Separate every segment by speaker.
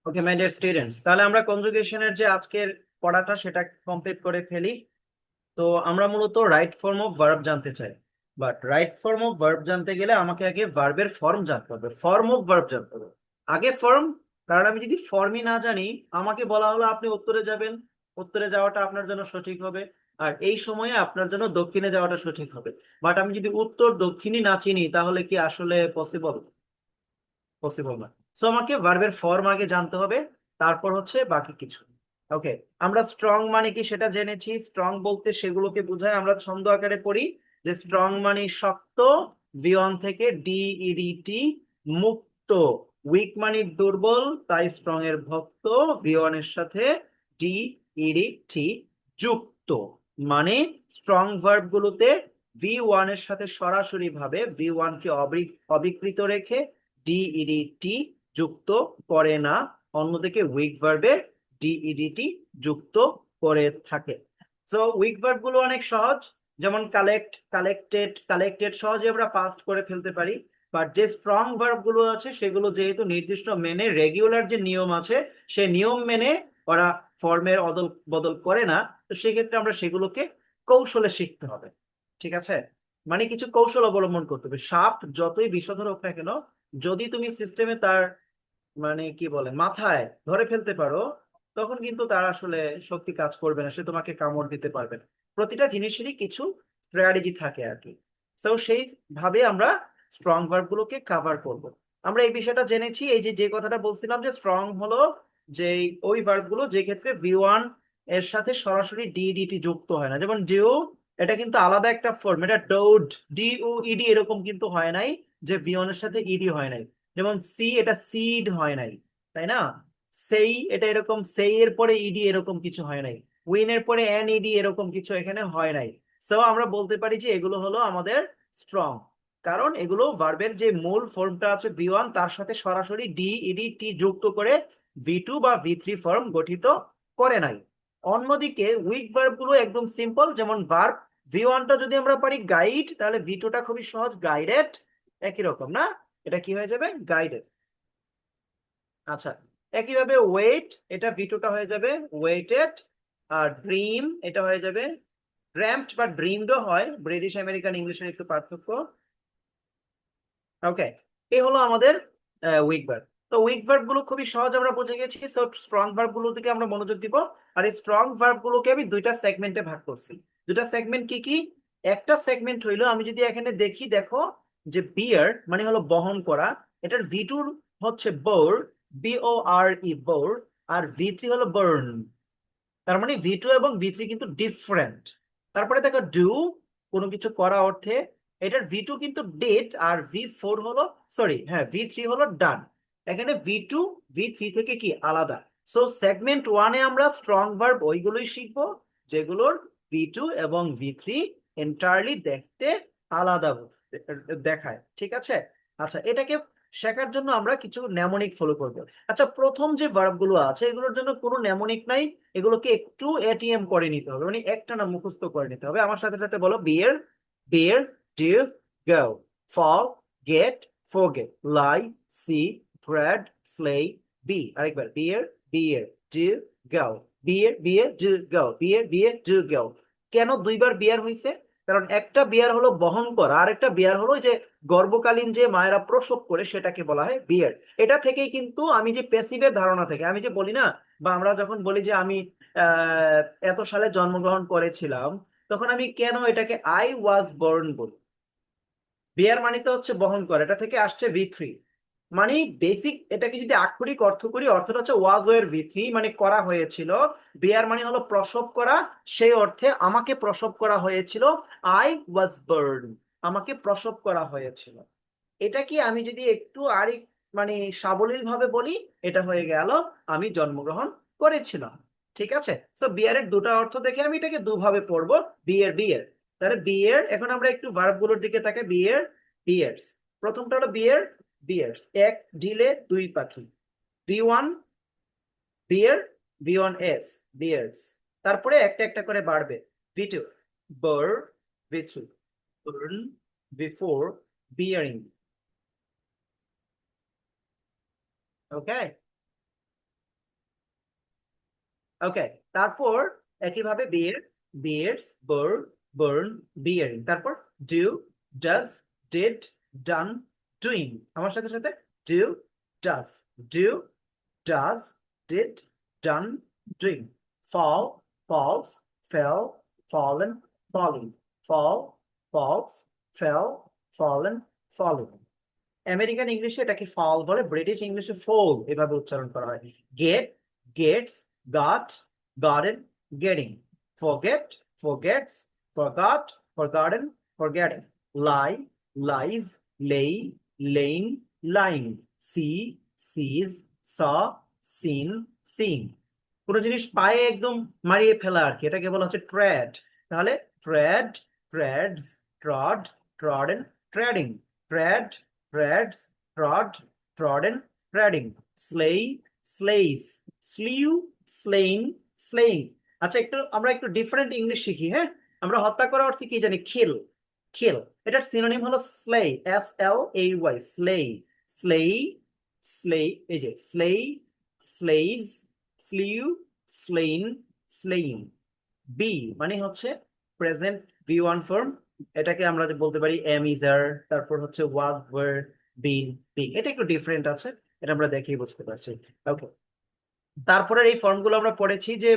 Speaker 1: Okay my dear students, তাহলে আমরা কনজুগেশনের যে আজকের পড়াটা সেটা কমপ্লিট করে ফেলি। তো আমরা মূলত রাইট ফর্ম অফ ভার্ব জানতে চাই। But right form of verb জানতে গেলে আমাকে আগে ভার্বের ফর্ম জানতে হবে, ফর্ম অফ ভার্ব জানতে হবে আগে ফর্ম। কারণ আমি যদি ফর্মই না জানি, আমাকে বলা হলো আপনি উত্তরে যাবেন, উত্তরে যাওয়াটা আপনার জন্য সঠিক হবে। আর এই সময়ে আপনার জন্য দক্ষিণে যাওয়াটা সঠিক হবে। বাট আমি যদি উত্তর দক্ষিণই না চিনি তাহলে কি আসলে পসিবল? পসিবল না। সো আমাকে ভার্বের ফর্ম আগে জানতে হবে, তারপর হচ্ছে বাকি কিছু। ওকে, আমরা স্ট্রং মানে কি সেটা জেনেছি। স্ট্রং বলতে সেগুলোকে বোঝায়, আমরা ছন্দ আকারে পড়ি যে স্ট্রং মানে শক্ত, ভিয়ন থেকে ডিইডিটি, মুক্ত। উইক মানে দুর্বল, তাই স্ট্রং এর ভক্ত, ভিওয়ান এর সাথে ডিইডিটি যুক্ত। মানে স্ট্রং ভার্ব গুলোতে ভি ওয়ান এর সাথে সরাসরি ভাবে ভি ওয়ান কে অবিকৃত রেখে ডিইডিটি যুক্ত করে না, অন্যদিকে উইক ভার্বে ডিইডিটি যুক্ত করে থাকে। সো উইক ভার্ব গুলো অনেক সহজ, যেমন কালেক্ট, কালেক্টেড, কালেক্টেড সহজে আমরা পাস্ট করে ফেলতে পারি। বাট যে স্ট্রং ভার্ব গুলো আছে সেগুলো যেহেতু নির্দিষ্ট মেনে, রেগুলার যে নিয়ম আছে সে নিয়ম মেনে ওরা ফর্মের অদল বদল করে না, তো সেক্ষেত্রে আমরা সেগুলোকে কৌশলে শিখতে হবে। ঠিক আছে, মানে কিছু কৌশল অবলম্বন করতে হবে। সাপ যতই বিষধর হোক না কেন, যদি তুমি সিস্টেমে তার মানে কি বলে মাথায় ধরে ফেলতে পারো, তখন কিন্তু তার আসলে শক্তি কাজ করবে না, সে তোমাকে কামড় দিতে পারবে না। প্রতিটা জিনিসেরই কিছু স্ট্র্যাটেজি থাকে আর কি। তো সেই ভাবে আমরা স্ট্রং ভার্ব গুলোকে কাভার করব। আমরা এই বিষয়টা জেনেছি, এই যে যে কথাটা বলছিলাম যে স্ট্রং হলো যে ওই ভার্ব গুলো যে ক্ষেত্রে ভি ওয়ান এর সাথে সরাসরি ডিডিটি যুক্ত হয় না। যেমন ডিউ, এটা কিন্তু আলাদা একটা ফর্ম, এটা ডোড, ডিউ ইডি এরকম কিন্তু হয় নাই যে ভি ওয়ান এর সাথে ইডি হয় নাই। যেমন সি, এটা সিড হয় নাই, তাই না? সেই, এটা এরকম সেই এর পরে ইডি এরকম কিছু হয় নাই। উইন এর পরে এন ইডি এরকম কিছু এখানে হয় নাই। সো আমরা বলতে পারি যে এগুলো হলো আমাদের স্ট্রং, কারণ এগুলো ভার্বের যে মূল ফর্মটা আছে ভি ওয়ান তার সাথে সরাসরি ডি ইডি টি যুক্ত করে ভি টু বা ভি থ্রি ফর্ম গঠিত করে নাই। অন্যদিকে উইক ভার্ব গুলো একদম সিম্পল, যেমন ভার্ব ভি ওয়ানটা যদি আমরা পারি গাইড, তাহলে ভি টুটা খুবই সহজ, গাইডেড। একই রকম না, এটা কি হয়ে যাবে? গাইডেড। আচ্ছা, একইভাবে ওয়েট, এটা ভিটুটা হয়ে যাবে ওয়েটেড। আর ড্রিম, এটা হয়ে যাবে ড্র্যাম্পড বা ড্রিমডও হয়, ব্রিটিশ আমেরিকান ইংলিশের একটু পার্থক্য। ওকে, এই হলো আমাদের উইক ভার্ব। তো উইক ভার্ব গুলো খুবই সহজ আমরা বুঝে গেছি। সো স্ট্রং ভার্ব গুলো দিকে আমরা মনোযোগ দিব। আর এই স্ট্রং ভার্ব গুলোকে আমি দুইটা সেগমেন্টে ভাগ করছি। দুইটা সেগমেন্ট কি কি? একটা সেগমেন্ট হইলো, আমি যদি এখানে দেখি, দেখো যে বিয়ার মানে হলো বহন করা, এটার ভি টু হচ্ছে বোর, বিও আর ই বোর। আর ভি থ্রি হলো বার্ন। তার মানে ভি টু এবং ভি থ্রি কিন্তু ডিফারেন্ট। তারপরে দেখো ডু, কোনো কিছু করা অর্থে, এটার ভি টু কিন্তু ডেট, আর ভি ফোর হলো, সরি হ্যাঁ ভি থ্রি হলো ডান। এখানে ভি টু ভি থ্রি থেকে কি আলাদা। সো সেগমেন্ট ওয়ানে আমরা স্ট্রং ভার্ব ওইগুলোই শিখবো যেগুলোর ভি টু এবং ভি থ্রি এন্টায়ারলি দেখতে আলাদা দেখায়। ঠিক আছে, আচ্ছা এটাকে শেখার জন্য আমরা কিছু নেমোনিক ফলো করবো। আচ্ছা, প্রথম যে ভার্ব গুলো আছে এগুলোর জন্য কোনো নেমোনিক নাই, এগুলোকে একটু এটিএম করে নিতে হবে, মানে একটা না মুখস্থ করে নিতে হবে। আমার সাথে সাথে বলো, bear, bear, do, go, fall, get, forget, lie, see, bread, slay, be. আরেকবার, bear, bear, do, go, bear, bear, do, go, bear, bear, do, go. কেন দুইবার বিয়ার হয়েছে? কারণ একটা বিয়ার হলো বহন করা, আর একটা বিয়ার হলো যে গর্ভকালীন যে মায়েরা প্রসব করে সেটাকে বলা হয় বিয়ার। এটা থেকেই কিন্তু আমি যে প্যাসিভের ধারণা থেকে আমি যে বলি না, বা আমরা যখন বলি যে আমি আহ এত সালে জন্মগ্রহণ করেছিলাম, তখন আমি কেন এটাকে আই ওয়াজ বর্ন বলি? বিয়ার মানে তো হচ্ছে বহন করে, এটা থেকে আসছে ভি থ্রি। মানে বেসিক এটাকে যদি আক্ষরিক অর্থ করি, অর্থটা হচ্ছে ওয়াজ এর ভি থ্রি, মানে করা হয়েছিল। বিয়ার মানে হলো প্রসব করা, সেই অর্থে আমাকে প্রসব করা হয়েছিল। আই ওয়াজ বার্ন, আমাকে প্রসব করা হয়েছিল। এটা কি আমি যদি একটু আর মানে সাবলীল ভাবে বলি, এটা হয়ে গেল আমি জন্মগ্রহণ করেছিলাম। ঠিক আছে, তো বিয়ারের দুটো অর্থ দেখে আমি এটাকে দুভাবে পড়বো, বিয়ের বিয়ের। তাহলে বিয়ের, এখন আমরা একটু ভার্ব গুলোর দিকে তাকাই। বিয়ের, বিয়ার্স। প্রথমটা হলো বিয়ের, বিয়ার্স, এক ঢিলে দুই পাখি। V one bear, V one s, bears. তারপরে একটা একটা করে বাড়বে। V two bore, V three born, V four bearing. Okay, okay, তারপর একইভাবে bear, bears, bore, born, bearing. তারপর do, does, did, done, doing. আমার সাথে সাথে do, does, do, does, did, done, doing. Fall, falls, fell, fallen, falling. Fall, falls, fell, fallen, falling. American ইংলিশে এটাকে ফল বলে, British ইংলিশে ফল এভাবে উচ্চারণ করা হয়। Get, gets, got, gotten, getting. Forget, forgets, forgot, forgotten, forgetting. Lie, lies, lay, lain, lying. See, sees, saw, seen, seeing. কোনো জিনিস পায়ে একদম মারিয়ে ফেলা আর কি, এটাকে বলা হচ্ছে ট্রেড। তাহলে tread, treads, trod, trodden, treading. Tread, treads, trod, trodden, treading. Slay, slays, slew, slain, slaying. আচ্ছা, আমরা একটু ডিফারেন্ট ইংলিশ শিখি, হ্যাঁ। আমরা হত্যা করার অর্থে কি জানি? কিল, কিল। এটার সিনোনিম হলো স্লে, SLAY, স্লে, স্লেই, স্লে, এই যে স্লেই, স্লেইজ, স্লিউ, স্লেইন, স্লেইং। বি মানে হচ্ছে প্রেজেন্ট V1 ফর্ম, এটাকে আমরা বলতে পারি এম ইজ আর, তারপর হচ্ছে ওয়াজ, ওয়ার, বিন, বিং। এটা একটু ডিফারেন্ট আছে, এটা আমরা দেখেই বুঝতে পারছি। ওকে, তারপরে এই ফর্মগুলো আমরা পড়েছি যে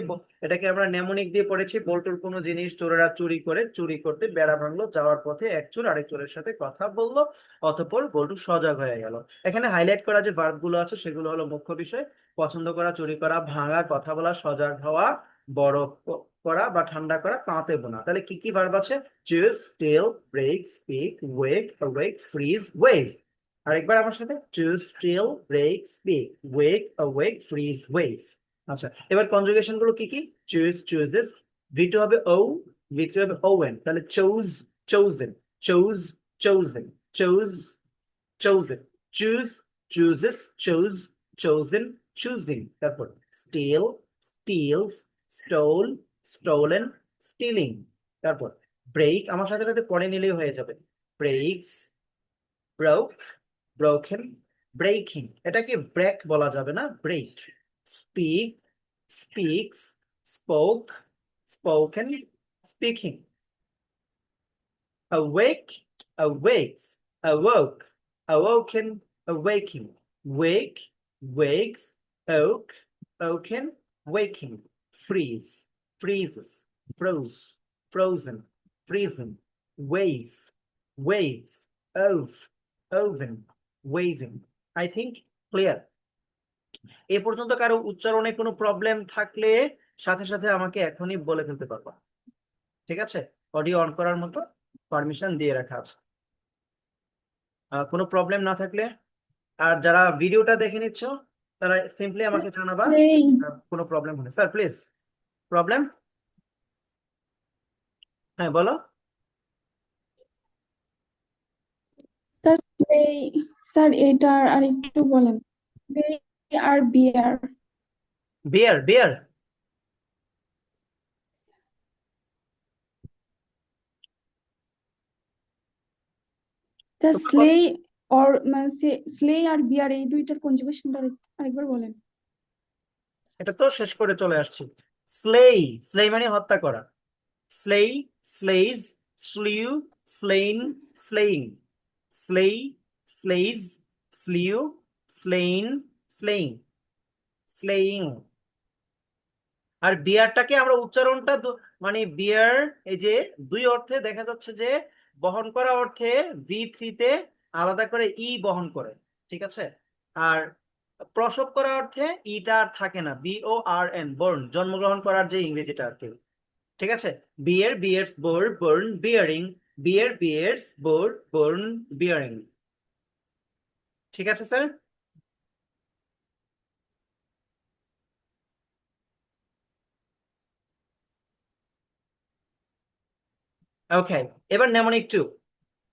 Speaker 1: এটাকে আমরা নেমোনিক দিয়ে পড়েছি। বল্টুর কোনো জিনিস চোরেরা চুরি করে, চুরি করতে বেড়া ভাঙলো, যাওয়ার পথে এক চোর আরেক চোরের সাথে কথা বললো, অতঃপর বল্টু সজাগ হয়ে গেল। এখানে হাইলাইট করা যে ভার্ব গুলো আছে সেগুলো হলো মুখ্য বিষয়: পছন্দ করা, চুরি করা, ভাঙা, কথা বলা, সজাগ হওয়া, বরফ করা বা ঠান্ডা করা, কাঁতে বোনা। তাহলে কি কি ভার্ব আছে? Choose, steal, break, speak, wake, awake, freeze, weave. আরেকবার আমার সাথে: choose, steal, break, speak, wake, awake, freeze, weave. আচ্ছা, এবার কনজুগেশন গুলো কি কি? চুজ, চুজেস, V2 হবে ও, V3 হবে ওয়েন। তাহলে chose, chosen, chose, chosen, chose, chosen, choose, chooses, chose, chosen, choosing. তারপর steal, steals, stole, stolen, stealing. তারপর ব্রেক, আমার সাথে সাথে পড়ে নিলেই হয়ে যাবে: ব্রেকস, ব্রোক, ব্রোকেন, ব্রেকিং। এটাকে ব্রেক বলা যাবে না, break. Speak, speaks, spoke, spoken, speaking. awake, awakes, awoke, awoken, awaking. Wake, wakes, oak, oaken, waking. Freeze, freezes, froze, frozen, freezing. Wave, waves, ove, oven, waving. I think clear. এ পর্যন্ত কারো উচ্চারণে কোনো problem থাকলে সাথে সাথে আমাকে এখনই বলে ফেলতে পারবা, ঠিক আছে? অডিও অন করার মতো পারমিশন দিয়ে রাখা আছে। কোনো প্রবলেম না থাকলে, আর যারা ভিডিওটা দেখে নিচ্ছ তারা সিম্পলি আমাকে জানাবা
Speaker 2: Slay,
Speaker 1: কোনো প্রবলেম হলে। স্যার প্লিজ, প্রবলেম, হ্যাঁ বলো।
Speaker 2: the slay, স্যার এটার আর একটু বলেন। They are bear.
Speaker 1: Beer, beer.
Speaker 2: The
Speaker 1: তোমার
Speaker 2: slay or মানে slay আর bear এই দুইটার কনজুগেশনটা আরেকবার বলেন।
Speaker 1: এটা তো শেষ করে চলে আসছি। স্লেই, স্লেই মানে হত্যা করা। স্লেই, স্লেইজ, স্লিউ, স্লেইন, স্লেইং। স্লেই, স্লেইজ, স্লিউ, স্লেইন, স্লেইং, স্লেইং। আর বিয়ারটাকে আমরা উচ্চারণটা মানে বিয়ার, এই যে দুই অর্থে দেখা যাচ্ছে যে বহন করা অর্থে V3 তে আলাদা করে ই বহন করে, ঠিক আছে। আর প্রসব করা অর্থে ইটা আর থাকে না, BORN, বর্ন, জন্মগ্রহণ করার যে ইংরেজিটা আর কি, ঠিক আছে। বিয়ার, বিয়ার্স, বোর, বর্ন, বিয়ারিং। বিয়ার, বিয়ার্স, বোর, বর্ন, বিয়ারিং। ঠিক আছে স্যার। ওকে, এবার নেমনিক 2।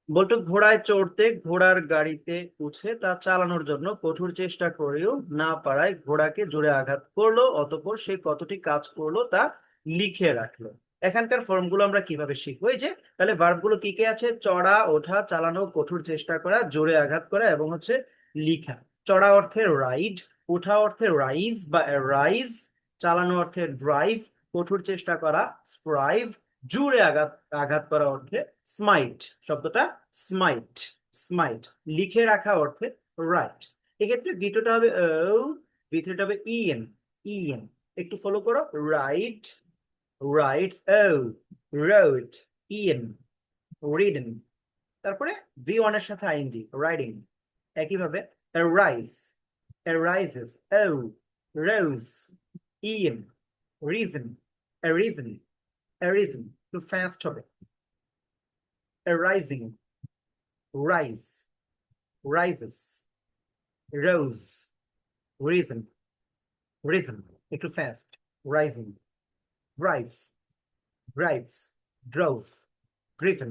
Speaker 1: বল্টু ঘোড়ায় চড়তে, ঘোড়ার গাড়িতে উঠে তা চালানোর জন্য কঠোর চেষ্টা করেও না পারায় ঘোড়াকে জোরে আঘাত করলো, অতঃপর সে কতটি কাজ করলো তা লিখে রাখলো। এখানকার ফর্মগুলো আমরা কিভাবে শিখবো? এই যে তাহলে ভার্বগুলো কি কি আছে: চড়া, ওঠা, চালানো, কঠোর চেষ্টা করা, জোরে আঘাত করা এবং হচ্ছে লিখা। চড়া অর্থে রাইড, ওঠা অর্থে রাইজ বা রাইজ, চালানো অর্থে ড্রাইভ, কঠোর চেষ্টা করা স্ট্রাইভ, জোরে আঘাত আঘাত করা অর্থে স্মাইট, শব্দটা স্মাইট, স্মাইট, লিখে রাখা অর্থে রাইট। এক্ষেত্রে ভিটোটা হবে ও, ভিটোটা হবে ইএন, ইএন, একটু ফলো করো, রাইট, রাইট, ও, রোড, ইএন, রিডেন। তারপরে ভি ওয়ান এর সাথে আইএনজি, রাইডিং। একইভাবে রাইজ, arises, ও, rose, EN, risen, risen, risen, একটু ফাস্ট হবে, rising, rise, rises, rose, risen, risen, একটু fast, rising, drive, drives, drove, driven,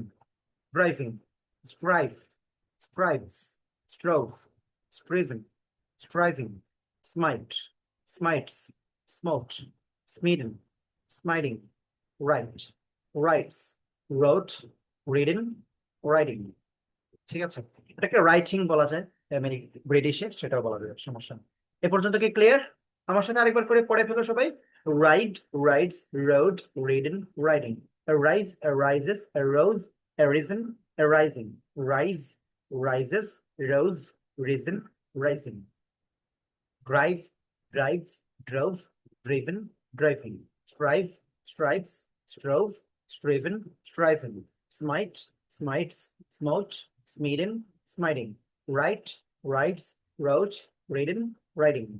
Speaker 1: driving, strive, strives, strove, striven, striving, smite, smites, smote, smitten, smiting, right, rights, wrote, written, writing। ঠিক আছে, এটাকে writing বলা যায় ব্রিটিশে, সেটাও বলা যায়, সমস্যা নেই। এ পর্যন্ত কি ক্লিয়ার? আমার সাথে আরেকবার করে পড়ে ফেলো সবাই। Ride, rides, rode, ridden, riding. Rise, rises, rose, risen, rising. Rise, rises, rose, risen, rising. drive, drives, drove, driven, driving, strive, strives, strove, striven, striving, smite, smites, smote, smitten, smiting, write, writes, wrote, written, writing।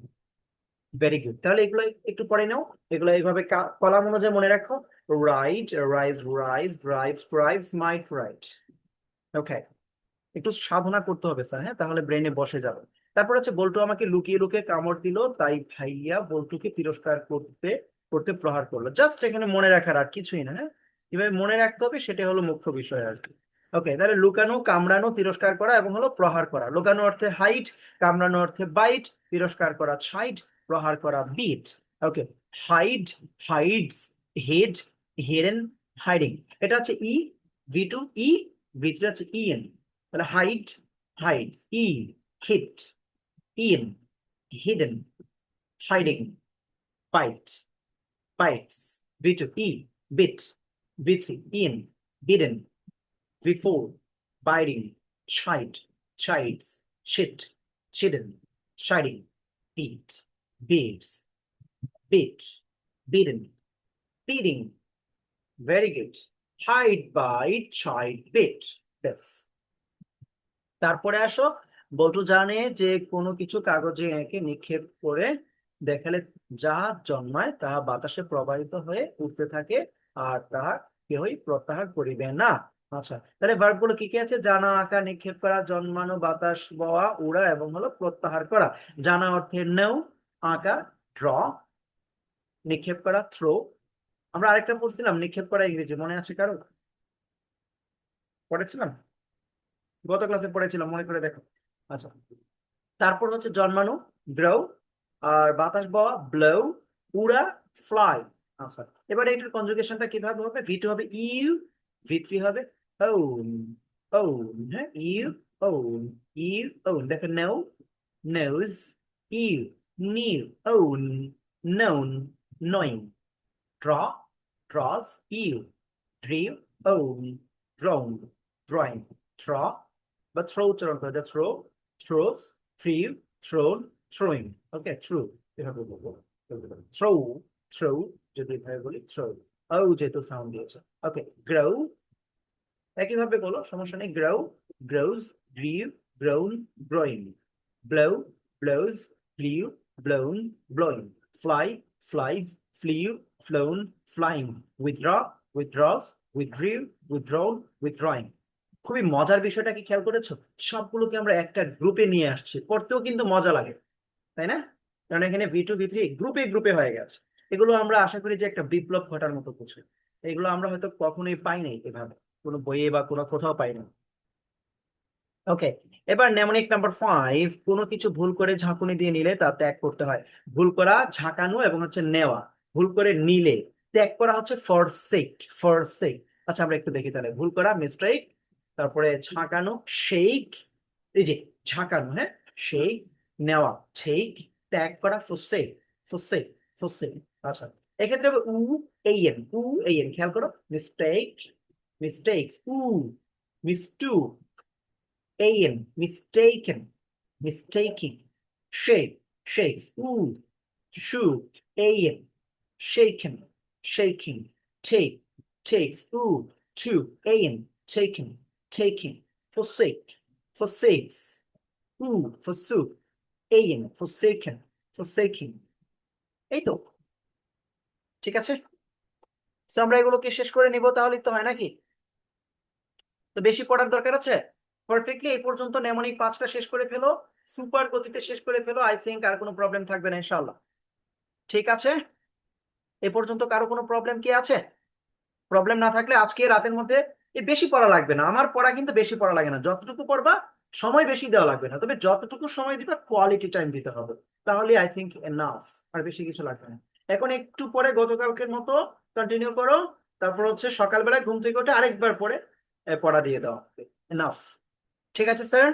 Speaker 1: Very good, তাহলে এগুলো একটু পড়ে নাও, এগুলো এইভাবে column অনুযায়ী মনে রাখো। Ride, rise, rise, drive, strive, smite, write. Okay, একটু সাধনা করতে হবে স্যার, হ্যাঁ, তাহলে ব্রেনে বসে যাবে। তারপর হচ্ছে বল্টু আমাকে লুকিয়ে লুকিয়ে কামড় দিল, তাই ভাইয়া বল্টুকে তিরস্কার করতে করতে প্রহার করলো। জাস্ট এখানে মনে রাখার আর কিছুই না, হ্যাঁ, কিভাবে মনে রাখতে হবে সেটা হলো মুখ্য বিষয় আর কি। ওকে, তাহলে লুকানো, কামড়ানো, তিরস্কার করা এবং হলো প্রহার করা। লুকানো অর্থে হাইট, কামড়ানো অর্থে বাইট, তিরস্কার করা ছাইট, প্রহার করা beat. Okay, hide, hides, hid, hidden, hiding. এটা হচ্ছে E, V two, E, V three হচ্ছে ইএন। তাহলে hide, hides, e, hid, in, hidden, hiding, bite, bites, v2, e, bit, v3, in, hidden, v4, biting, chide, chides, chid, chidden, chiding, beat, beats, bit, beaten, beating, very good, hide, bite, chide, bit, yes। তারপরে আসো, বল্টু জানে যে কোনো কিছু কাগজে এঁকে নিক্ষেপ করে দেখালে যাহা জন্মায় তাহা বাতাসে প্রবাহিত হয়ে উঠতে থাকে, আর তাহা কেহই প্রত্যাহার করিবে না। আচ্ছা, তাহলে ভার্ব গুলো কি কি আছে? জানা, আঁকা, নিক্ষেপ করা, জন্মানো, বাতাস বওয়া, উড়া এবং হলো প্রত্যাহার করা। জানা অর্থে নেও, আঁকা ড্র, নিক্ষেপ করা থ্রো। আমরা আরেকটা পড়ছিলাম নিক্ষেপ করা ইংরেজি, মনে আছে কারো? পড়েছিলাম, গত ক্লাসে পড়েছিলাম, মনে করে দেখো। আচ্ছা, তারপর হচ্ছে জন্মানো গ্রো, আর বাতাস বওয়া ব্লো, উড়া ফ্লাই। আচ্ছা, এবারে এটার কনজুগেশনটা কিভাবে হবে? ভি2 হবে ইউ, ভি3 হবে ওন, ওন, হ্যাঁ, ইউ, ওন, ইউ, ওন। দেখো know, knows, U, knew, own, known, knowing. Draw, draws, U, drew, own, drawn, drawing. Throw বা থ্রো উচ্চারণ করে, throw, throws, threw, thrown, throwing. Okay, through এভাবে বলবো, থ্রো, থ্রো যদি এভাবে বলি, থ্রো, ও যেহেতু সাউন্ড দিয়েছে। ওকে, গ্রো একইভাবে বলো, সমস্যা নেই। Grow, grows, grew, grown, growing. Blow, blows, blew, blown, blowing. Fly, flies, flew, flown, flying. Withdraw, withdraws, withdrew, withdrawn, withdrawing. খুবই মজার বিষয়টা কি খেয়াল করেছো? সবগুলোকে আমরা একটা গ্রুপে নিয়ে আসছি, পড়তেও কিন্তু মজা লাগে, তাই না? কারণ এখানে ভি2, ভি3 গ্রুপে গ্রুপে হয়ে গেছে। এগুলো আমরা আশা করি যে একটা বিপ্লব ঘটার মতো কিছু। এগুলো আমরা হয়তো কখনোই পাই নাই এভাবে, কোনো বইয়ে বা কোনো কোথাও পাই না। ওকে, এবার নেমোনিক নাম্বার 5, কোনো কিছু ভুল করে ঝাঁকুনি দিয়ে নিলে তা ত্যাগ করতে হয়। ভুল করা, ঝাঁকানো এবং হচ্ছে নেওয়া। ভুল করে নিলে ত্যাগ করা হচ্ছে ফরসেক, ফরসেক। আচ্ছা, আমরা একটু দেখি তাহলে। ভুল করা মিস্টেক, তারপরে ঝাঁকানো শেক, এই যে ঝাঁকানো, হ্যাঁ, শেক, নেওয়া টেক, ত্যাগ করা ফোসেক, ফোসেক। ফসিল। আচ্ছা, এক্ষেত্রে হবে উ এন, উ এন, খেয়াল করো, mistake, mistakes, U, mistook, N, mistaken, mistaking, shake, shakes, U, shook, N, shaken, shaking, take, takes, ooh, to, an, taken, taking, forsake, forsakes, ooh, forsook, an, forsaken, forsaking, এই তো, ঠিক আছে। তো আমরা এগুলোকে শেষ করে নিব, তাহলে তো হয় নাকি? তো বেশি পড়ার দরকার আছে? পারফেক্টলি এই পর্যন্ত নেমোনিক 5টা শেষ করে ফেলো, সুপার গতিতে শেষ করে ফেলো, আই থিঙ্ক আর কোনো প্রবলেম থাকবে না ইনশাআল্লাহ। ঠিক আছে, এ পর্যন্ত কারো কোনো প্রবলেম কি আছে? প্রবলেম না থাকলে আজকে রাতের মধ্যে বেশি পড়া লাগবে না, আমার পড়া কিন্তু বেশি পড়া লাগে না, যতটুকু পড়বা সময় বেশি দেওয়া লাগবে না, তবে যতটুকু সময় দিবা কোয়ালিটি টাইম দিতে হবে, তাহলে আই থিঙ্ক এনাফ, আর বেশি কিছু লাগবে না। এখন একটু পরে গতকালকের মতো কন্টিনিউ করো, তারপর হচ্ছে সকালবেলা ঘুম থেকে উঠে আরেকবার পরে পড়া দিয়ে দাও, এনাফ। ঠিক আছে স্যার?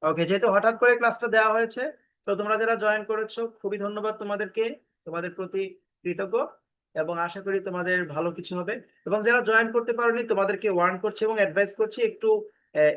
Speaker 1: ওকে, যেহেতু হঠাৎ করে ক্লাসটা দেওয়া হয়েছে, তো তোমরা যারা জয়েন করেছো খুবই ধন্যবাদ তোমাদেরকে, তোমাদের প্রতি কৃতজ্ঞ, এবং আশা করি তোমাদের ভালো কিছু হবে। এবং যারা জয়েন করতে পারোনি তোমাদেরকে ওয়ার্ন করছি এবং অ্যাডভাইস করছি, একটু আহ,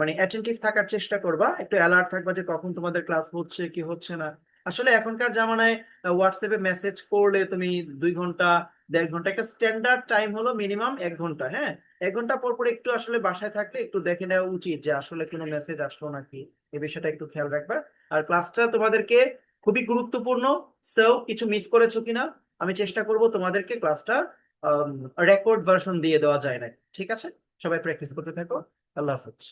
Speaker 1: মানে অ্যাটেন্টিভ থাকার চেষ্টা করবা, একটু অ্যালার্ট থাকবা যে কখন তোমাদের ক্লাস হচ্ছে কি হচ্ছে না। আসলে এখনকার জামানায় হোয়াটসঅ্যাপে মেসেজ করলে তুমি 2 ঘন্টা, 1.5 ঘন্টা, একটা স্ট্যান্ডার্ড টাইম হলো মিনিমাম 1 ঘন্টা, হ্যাঁ, 1 ঘন্টা পর পর একটু আসলে বাসায় থাকলে একটু দেখে নেওয়া উচিত যে আসলে কোনো মেসেজ আসলো নাকি, এই বিষয়টা একটু খেয়াল রাখবা। আর ক্লাসটা তোমাদেরকে খুবই গুরুত্বপূর্ণ, সো কিছু মিস করেছো কিনা আমি চেষ্টা করব তোমাদেরকে ক্লাসটা রেকর্ড ভার্সন দিয়ে দেওয়া যায় না। ঠিক আছে, সবাই প্র্যাকটিস করতে থাকো। আল্লাহ হাফেজ।